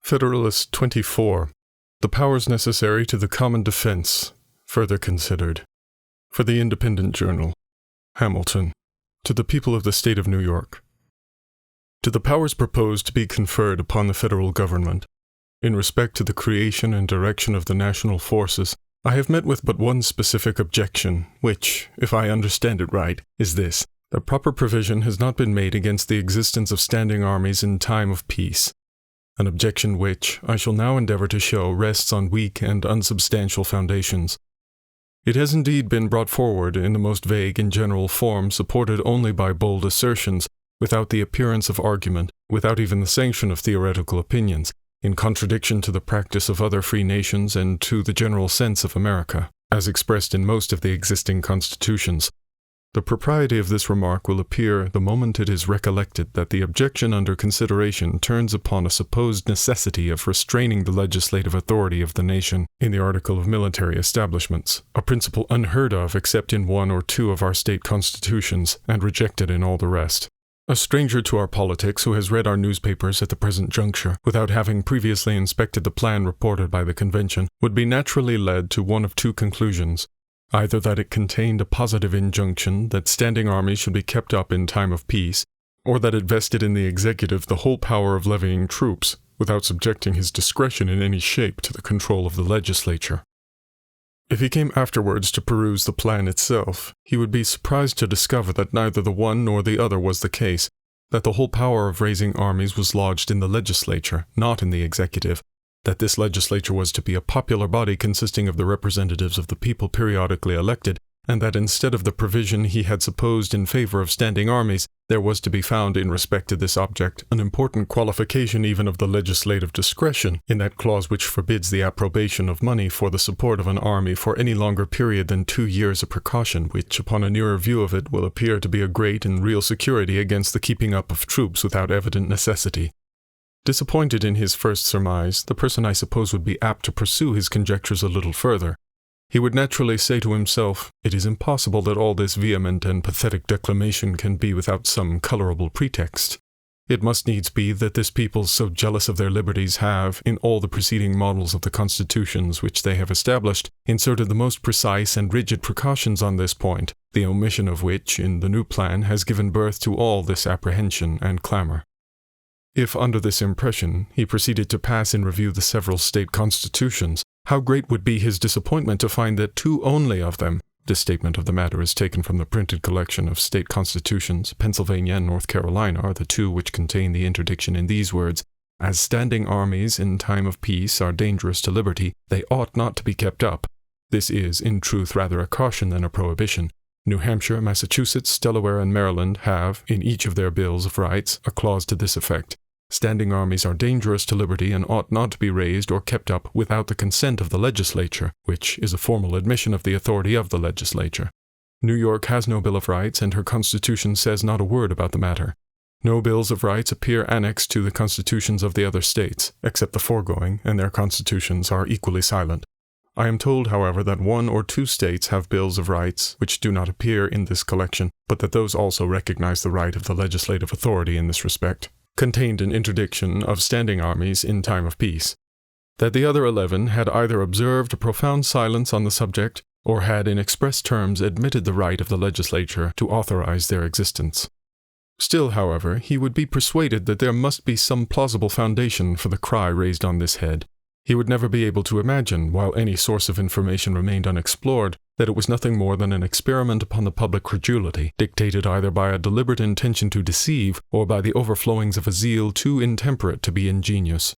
Federalist 24. The powers necessary to the common defense, further considered. For the Independent Journal. Hamilton. To the people of the State of New York. To the powers proposed to be conferred upon the federal government, in respect to the creation and direction of the national forces, I have met with but one specific objection, which, if I understand it right, is this: that proper provision has not been made against the existence of standing armies in time of peace. An objection which, I shall now endeavor to show, rests on weak and unsubstantial foundations. It has indeed been brought forward in the most vague and general form, supported only by bold assertions, without the appearance of argument, without even the sanction of theoretical opinions, in contradiction to the practice of other free nations and to the general sense of America, as expressed in most of the existing constitutions. The propriety of this remark will appear the moment it is recollected that the objection under consideration turns upon a supposed necessity of restraining the legislative authority of the nation in the article of military establishments, a principle unheard of except in one or two of our state constitutions, and rejected in all the rest. A stranger to our politics who has read our newspapers at the present juncture, without having previously inspected the plan reported by the convention, would be naturally led to one of two conclusions: either that it contained a positive injunction that standing armies should be kept up in time of peace, or that it vested in the executive the whole power of levying troops, without subjecting his discretion in any shape to the control of the legislature. If he came afterwards to peruse the plan itself, he would be surprised to discover that neither the one nor the other was the case, that the whole power of raising armies was lodged in the legislature, not in the executive, that this legislature was to be a popular body consisting of the representatives of the people periodically elected, and that instead of the provision he had supposed in favor of standing armies, there was to be found in respect to this object an important qualification even of the legislative discretion, in that clause which forbids the approbation of money for the support of an army for any longer period than 2 years, a precaution which, upon a nearer view of it, will appear to be a great and real security against the keeping up of troops without evident necessity. Disappointed in his first surmise, the person I suppose would be apt to pursue his conjectures a little further. He would naturally say to himself, "It is impossible that all this vehement and pathetic declamation can be without some colorable pretext. It must needs be that this people, so jealous of their liberties, have, in all the preceding models of the constitutions which they have established, inserted the most precise and rigid precautions on this point, the omission of which, in the new plan, has given birth to all this apprehension and clamor." If, under this impression, he proceeded to pass in review the several state constitutions, how great would be his disappointment to find that 2 only of them — this statement of the matter is taken from the printed collection of state constitutions. Pennsylvania and North Carolina are the 2 which contain the interdiction in these words: "As standing armies in time of peace are dangerous to liberty, they ought not to be kept up." This is, in truth, rather a caution than a prohibition. New Hampshire, Massachusetts, Delaware, and Maryland have, in each of their bills of rights, a clause to this effect: "Standing armies are dangerous to liberty and ought not to be raised or kept up without the consent of the legislature," which is a formal admission of the authority of the legislature. New York has no Bill of Rights, and her constitution says not a word about the matter. No bills of rights appear annexed to the constitutions of the other states, except the foregoing, and their constitutions are equally silent. I am told, however, that 1 or 2 states have bills of rights which do not appear in this collection, but that those also recognize the right of the legislative authority in this respect, contained an interdiction of standing armies in time of peace. That the other 11 had either observed a profound silence on the subject, or had in express terms admitted the right of the legislature to authorize their existence. Still, however, he would be persuaded that there must be some plausible foundation for the cry raised on this head. He would never be able to imagine, while any source of information remained unexplored, that it was nothing more than an experiment upon the public credulity, dictated either by a deliberate intention to deceive, or by the overflowings of a zeal too intemperate to be ingenious.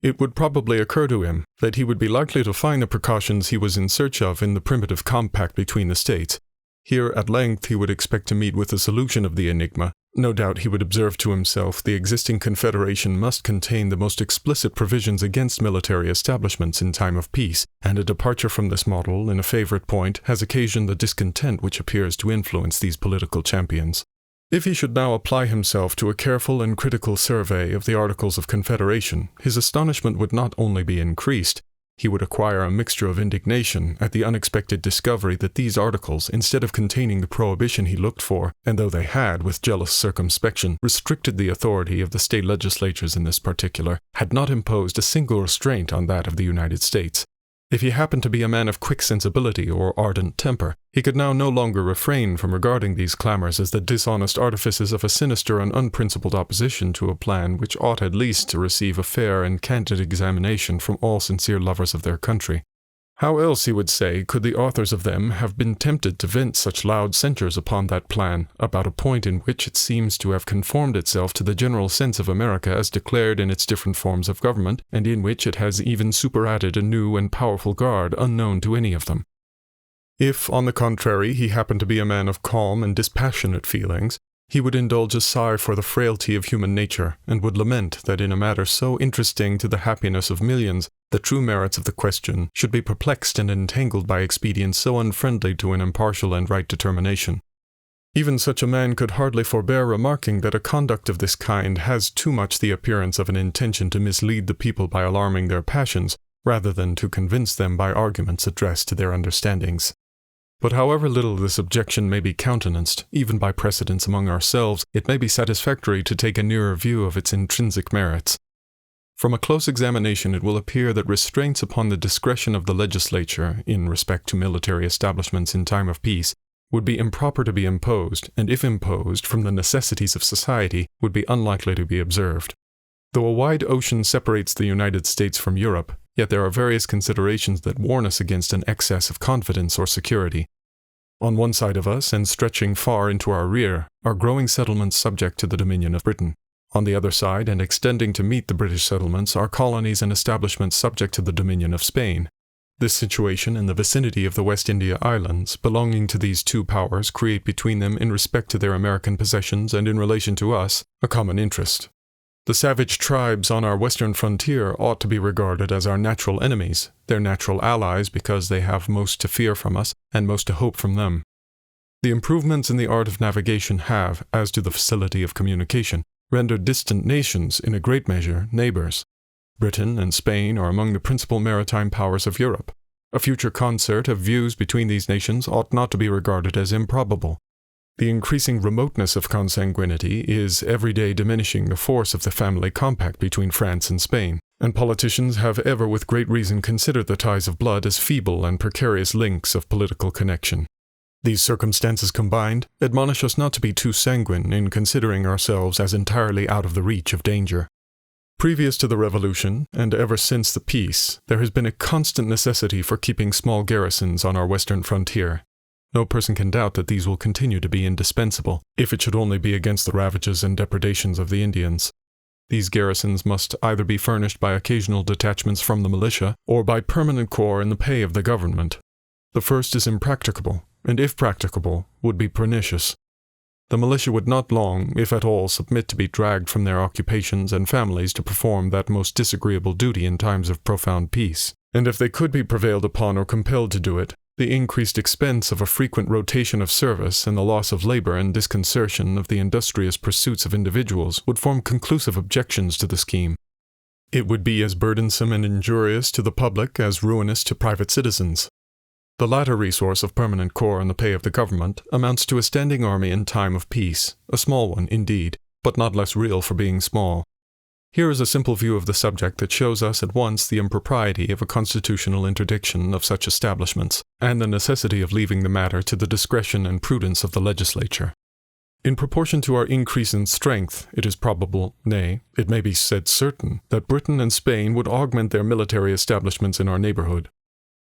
It would probably occur to him that he would be likely to find the precautions he was in search of in the primitive compact between the states. Here, at length, he would expect to meet with a solution of the enigma. No doubt he would observe to himself, the existing confederation must contain the most explicit provisions against military establishments in time of peace, and a departure from this model in a favorite point has occasioned the discontent which appears to influence these political champions. If he should now apply himself to a careful and critical survey of the Articles of Confederation, his astonishment would not only be increased, He would acquire a mixture of indignation at the unexpected discovery that these articles, instead of containing the prohibition he looked for, and though they had, with jealous circumspection, restricted the authority of the state legislatures in this particular, had not imposed a single restraint on that of the United States. If he happened to be a man of quick sensibility or ardent temper, he could now no longer refrain from regarding these clamors as the dishonest artifices of a sinister and unprincipled opposition to a plan which ought at least to receive a fair and candid examination from all sincere lovers of their country. How else, he would say, could the authors of them have been tempted to vent such loud censures upon that plan, about a point in which it seems to have conformed itself to the general sense of America as declared in its different forms of government, and in which it has even superadded a new and powerful guard unknown to any of them? If, on the contrary, he happened to be a man of calm and dispassionate feelings, he would indulge a sigh for the frailty of human nature, and would lament that in a matter so interesting to the happiness of millions, the true merits of the question should be perplexed and entangled by expedients so unfriendly to an impartial and right determination. Even such a man could hardly forbear remarking that a conduct of this kind has too much the appearance of an intention to mislead the people by alarming their passions, rather than to convince them by arguments addressed to their understandings. But however little this objection may be countenanced, even by precedents among ourselves, it may be satisfactory to take a nearer view of its intrinsic merits. From a close examination it will appear that restraints upon the discretion of the legislature, in respect to military establishments in time of peace, would be improper to be imposed, and if imposed, from the necessities of society, would be unlikely to be observed. Though a wide ocean separates the United States from Europe, yet there are various considerations that warn us against an excess of confidence or security. On one side of us, and stretching far into our rear, are growing settlements subject to the dominion of Britain. On the other side, and extending to meet the British settlements, are colonies and establishments subject to the dominion of Spain. This situation in the vicinity of the West India Islands, belonging to these two powers, create between them, in respect to their American possessions and in relation to us, a common interest. The savage tribes on our western frontier ought to be regarded as our natural enemies, their natural allies because they have most to fear from us and most to hope from them. The improvements in the art of navigation have, as to the facility of communication, rendered distant nations, in a great measure, neighbors. Britain and Spain are among the principal maritime powers of Europe. A future concert of views between these nations ought not to be regarded as improbable. The increasing remoteness of consanguinity is every day diminishing the force of the family compact between France and Spain, and politicians have ever with great reason considered the ties of blood as feeble and precarious links of political connection. These circumstances combined admonish us not to be too sanguine in considering ourselves as entirely out of the reach of danger. Previous to the Revolution, and ever since the peace, there has been a constant necessity for keeping small garrisons on our western frontier. No person can doubt that these will continue to be indispensable, if it should only be against the ravages and depredations of the Indians. These garrisons must either be furnished by occasional detachments from the militia, or by permanent corps in the pay of the government. The first is impracticable, and if practicable, would be pernicious. The militia would not long, if at all, submit to be dragged from their occupations and families to perform that most disagreeable duty in times of profound peace, and if they could be prevailed upon or compelled to do it, the increased expense of a frequent rotation of service and the loss of labor and disconcertion of the industrious pursuits of individuals would form conclusive objections to the scheme. It would be as burdensome and injurious to the public as ruinous to private citizens. The latter resource of permanent corps in the pay of the government amounts to a standing army in time of peace, a small one, indeed, but not less real for being small. Here is a simple view of the subject that shows us at once the impropriety of a constitutional interdiction of such establishments, and the necessity of leaving the matter to the discretion and prudence of the legislature. In proportion to our increase in strength, it is probable, nay, it may be said certain, that Britain and Spain would augment their military establishments in our neighborhood.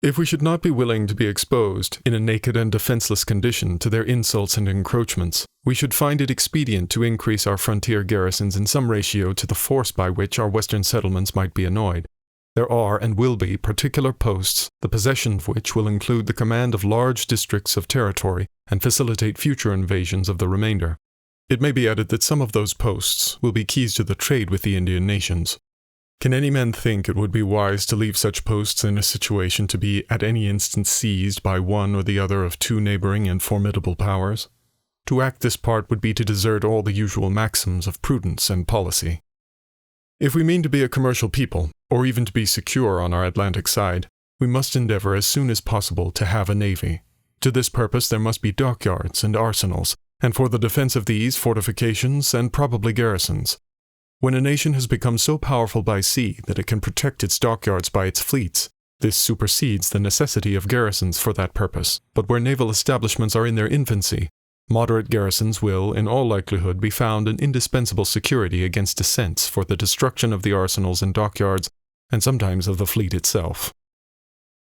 If we should not be willing to be exposed, in a naked and defenseless condition, to their insults and encroachments, we should find it expedient to increase our frontier garrisons in some ratio to the force by which our western settlements might be annoyed. There are and will be particular posts, the possession of which will include the command of large districts of territory and facilitate future invasions of the remainder. It may be added that some of those posts will be keys to the trade with the Indian nations. Can any man think it would be wise to leave such posts in a situation to be at any instant seized by one or the other of two neighboring and formidable powers? To act this part would be to desert all the usual maxims of prudence and policy. If we mean to be a commercial people, or even to be secure on our Atlantic side, we must endeavor as soon as possible to have a navy. To this purpose there must be dockyards and arsenals, and for the defense of these, fortifications and probably garrisons. When a nation has become so powerful by sea that it can protect its dockyards by its fleets, this supersedes the necessity of garrisons for that purpose. But where naval establishments are in their infancy, moderate garrisons will, in all likelihood, be found an indispensable security against descents for the destruction of the arsenals and dockyards, and sometimes of the fleet itself.